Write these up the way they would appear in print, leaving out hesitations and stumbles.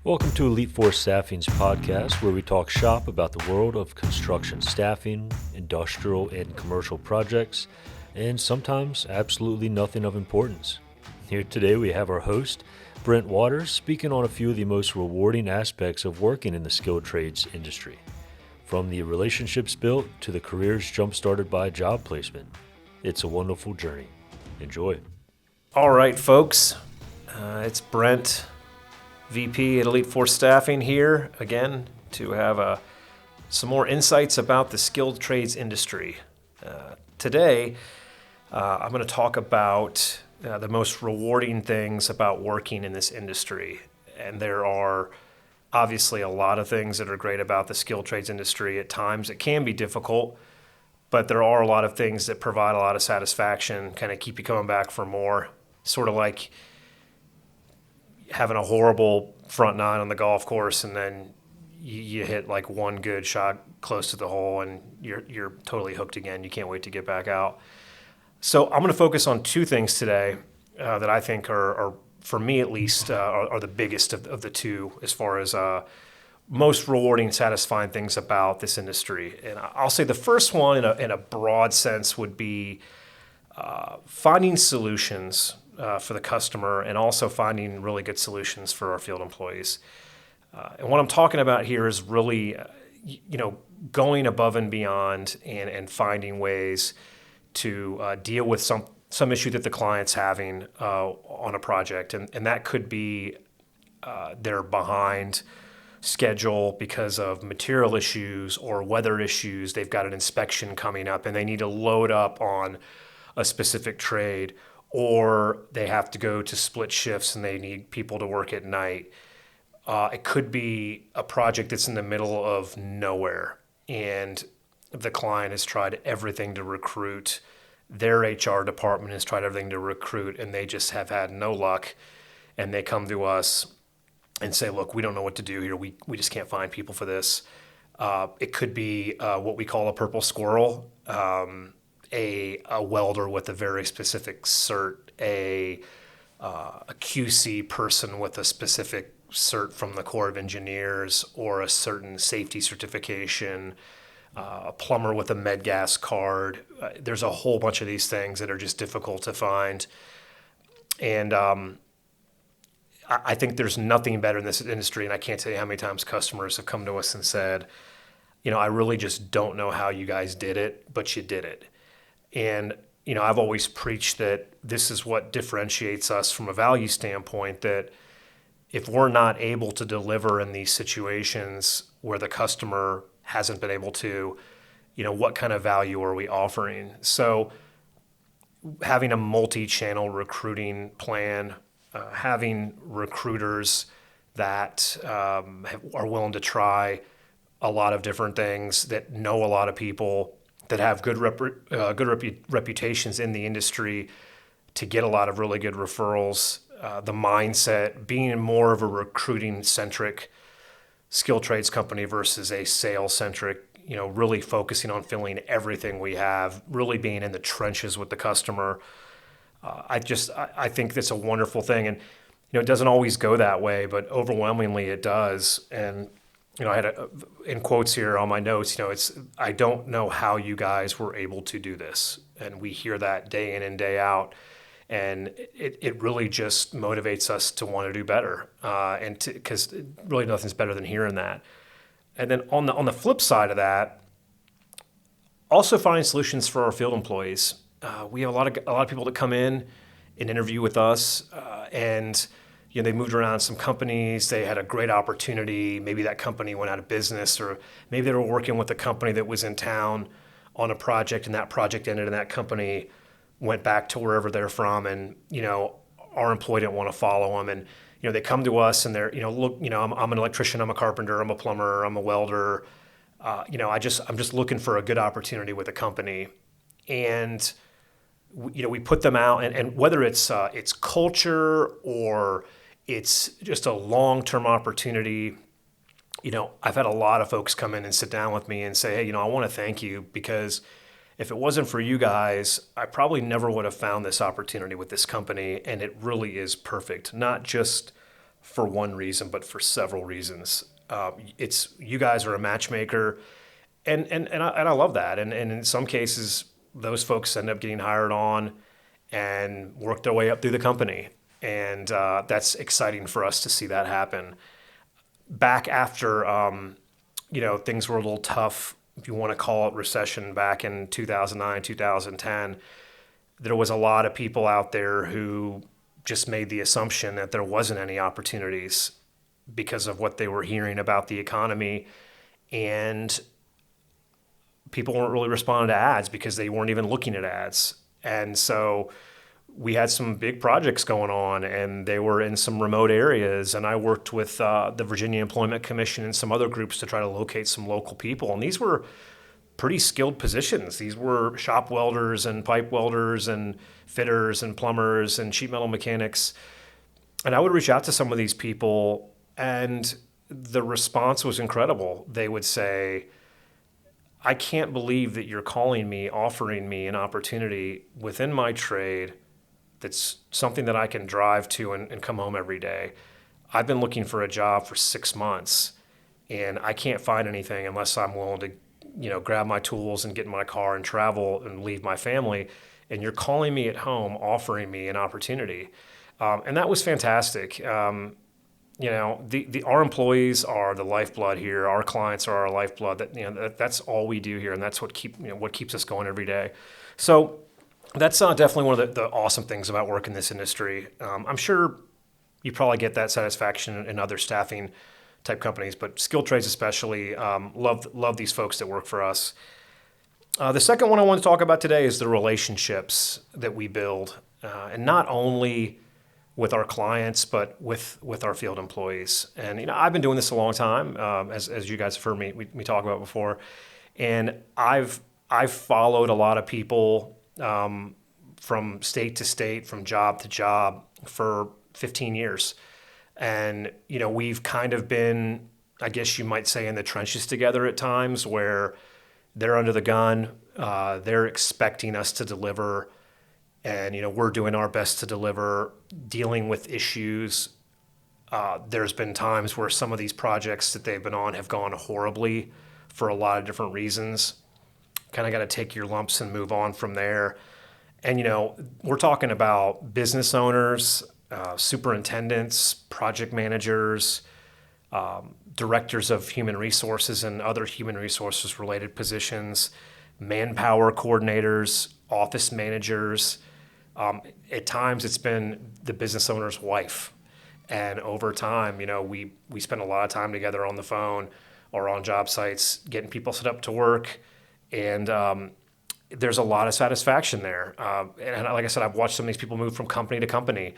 Welcome to Elite Force Staffing's podcast, where we talk shop about the world of construction staffing, industrial and commercial projects, and sometimes absolutely nothing of importance. Here today we have our host, Brent Waters, speaking on a few of the most rewarding aspects of working in the skilled trades industry, from the relationships built to the careers jump-started by job placement. It's a wonderful journey. Enjoy. All right, folks, it's Brent, VP at Elite Force Staffing here again to have some more insights about the skilled trades industry. Today, I'm going to talk about the most rewarding things about working in this industry. And there are obviously a lot of things that are great about the skilled trades industry. At times it can be difficult, but there are a lot of things that provide a lot of satisfaction, kind of keep you coming back for more. Sort of like having a horrible front nine on the golf course and then you hit like one good shot close to the hole and you're totally hooked again. You can't wait to get back out. So I'm going to focus on two things today that I think are for me at least, are the biggest of the two as far as most rewarding, satisfying things about this industry. And I'll say the first one in a broad sense would be finding solutions for the customer and also finding really good solutions for our field employees. And what I'm talking about here is really, going above and beyond and finding ways to deal with some issue that the client's having on a project. And that could be they're behind schedule because of material issues or weather issues. They've got an inspection coming up and they need to load up on a specific trade, or they have to go to split shifts and they need people to work at night. It could be a project that's in the middle of nowhere and the client has tried everything to recruit. Their HR department has tried everything to recruit and they just have had no luck. And they come to us and say, look, we don't know what to do here. We just can't find people for this. It could be what we call a purple squirrel, a welder with a very specific cert, a QC person with a specific cert from the Corps of Engineers or a certain safety certification, a plumber with a med gas card. There's a whole bunch of these things that are just difficult to find. And I think there's nothing better in this industry, and I can't tell you how many times customers have come to us and said, I really just don't know how you guys did it, but you did it. And, I've always preached that this is what differentiates us from a value standpoint, that if we're not able to deliver in these situations where the customer hasn't been able to, what kind of value are we offering? So having a multi-channel recruiting plan, having recruiters that are willing to try a lot of different things, that know a lot of people, that have good reputations in the industry to get a lot of really good referrals. The mindset, being more of a recruiting-centric skilled trades company versus a sales-centric, really focusing on filling everything we have, really being in the trenches with the customer. I think that's a wonderful thing. And, it doesn't always go that way, but overwhelmingly it does. And, I had in quotes here on my notes, I don't know how you guys were able to do this. And we hear that day in and day out. And it really just motivates us to want to do better. Because really nothing's better than hearing that. And then on the flip side of that, also finding solutions for our field employees. We have a lot of people that come in and interview with us, and they moved around some companies. They had a great opportunity. Maybe that company went out of business, or maybe they were working with a company that was in town on a project, and that project ended, and that company went back to wherever they're from, and our employee didn't want to follow them, and they come to us and they're look, I'm an electrician, I'm a carpenter, I'm a plumber, I'm a welder. I'm just looking for a good opportunity with a company, and we put them out, and whether it's culture or it's just a long-term opportunity. I've had a lot of folks come in and sit down with me and say, hey, I want to thank you, because if it wasn't for you guys, I probably never would have found this opportunity with this company, and it really is perfect, not just for one reason, but for several reasons. It's you guys are a matchmaker, and I love that. And in some cases, those folks end up getting hired on and work their way up through the company, and that's exciting for us to see that happen. Back after things were a little tough, if you want to call it recession, back in 2009, 2010, there was a lot of people out there who just made the assumption that there wasn't any opportunities because of what they were hearing about the economy, and people weren't really responding to ads because they weren't even looking at ads. And so we had some big projects going on, and they were in some remote areas, and I worked with the Virginia Employment Commission and some other groups to try to locate some local people, and these were pretty skilled positions. These were shop welders and pipe welders and fitters and plumbers and sheet metal mechanics. And I would reach out to some of these people, and the response was incredible. They would say, I can't believe that you're calling me, offering me an opportunity within my trade that's something that I can drive to and come home every day. I've been looking for a job for 6 months, and I can't find anything unless I'm willing to grab my tools and get in my car and travel and leave my family. And you're calling me at home, offering me an opportunity. And that was fantastic. Our employees are the lifeblood here. Our clients are our lifeblood. That's all we do here. And that's what keeps us going every day. So that's definitely one of the awesome things about working in this industry. I'm sure you probably get that satisfaction in other staffing type companies, but skilled trades especially, love these folks that work for us. The second one I want to talk about today is the relationships that we build, and not only with our clients, but with our field employees. And I've been doing this a long time, as you guys have heard me talk about before, and I've followed a lot of people from state to state, from job to job for 15 years. And, we've kind of been, I guess you might say, in the trenches together at times where they're under the gun, they're expecting us to deliver, and, we're doing our best to deliver, dealing with issues. There's been times where some of these projects that they've been on have gone horribly for a lot of different reasons. Kind of got to take your lumps and move on from there. And, we're talking about business owners, superintendents, project managers, directors of human resources and other human resources related positions, manpower coordinators, office managers. At times it's been the business owner's wife. And over time, we spend a lot of time together on the phone or on job sites getting people set up to work. And there's a lot of satisfaction there. And like I said, I've watched some of these people move from company to company.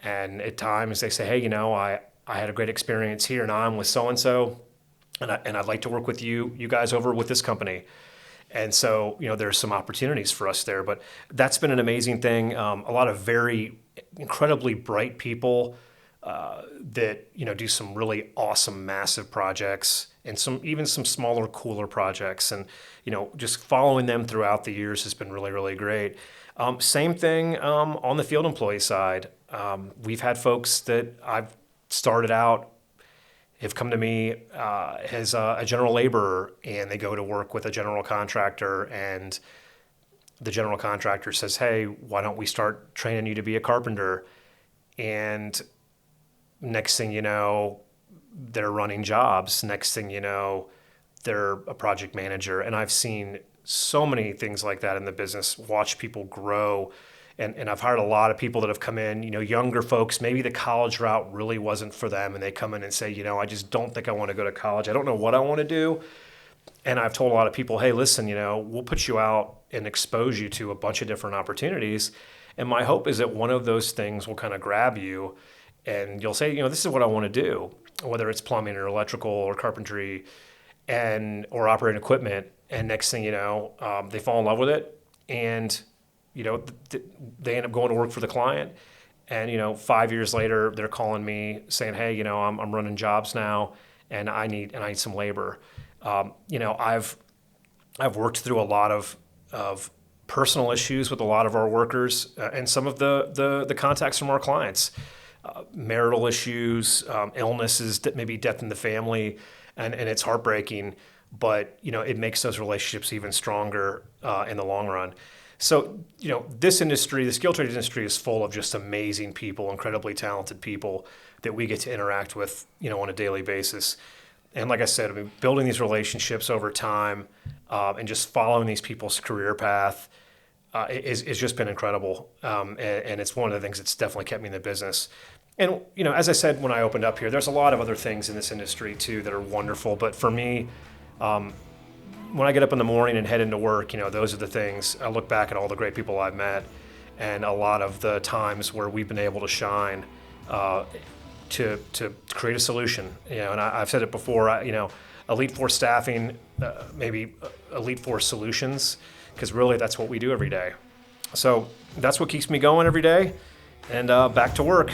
And at times they say, hey, I had a great experience here. Now I'm with so-and-so, and I'd like to work with you guys over with this company. And so, there's some opportunities for us there. But that's been an amazing thing. A lot of very incredibly bright people that, do some really awesome, massive projects, and even some smaller, cooler projects. And, just following them throughout the years has been really, really great. Same thing on the field employee side. We've had folks that I've started out have come to me as a general laborer, and they go to work with a general contractor, and the general contractor says, hey, why don't we start training you to be a carpenter? And next thing you know, they're running jobs. Next thing you know, they're a project manager. And I've seen so many things like that in the business, watch people grow. And I've hired a lot of people that have come in, younger folks, maybe the college route really wasn't for them. And they come in and say, I just don't think I want to go to college. I don't know what I want to do. And I've told a lot of people, hey, listen, we'll put you out and expose you to a bunch of different opportunities. And my hope is that one of those things will kind of grab you and you'll say, this is what I want to do, whether it's plumbing or electrical or carpentry or operating equipment. And next thing you know, they fall in love with it. And they end up going to work for the client, and 5 years later they're calling me saying, hey, I'm running jobs now, and I need some labor. I've worked through a lot of personal issues with a lot of our workers, and some of the contacts from our clients. marital issues, illnesses, maybe death in the family, and it's heartbreaking. But it makes those relationships even stronger in the long run. So this industry, the skilled trades industry, is full of just amazing people, incredibly talented people that we get to interact with, on a daily basis. And like I said, building these relationships over time and just following these people's career path is just been incredible. And it's one of the things that's definitely kept me in the business. And, as I said when I opened up here, there's a lot of other things in this industry too that are wonderful. But for me, when I get up in the morning and head into work, those are the things. I look back at all the great people I've met and a lot of the times where we've been able to shine to create a solution. And I've said it before, Elite Force staffing, maybe Elite Force solutions, because really that's what we do every day. So that's what keeps me going every day, and back to work.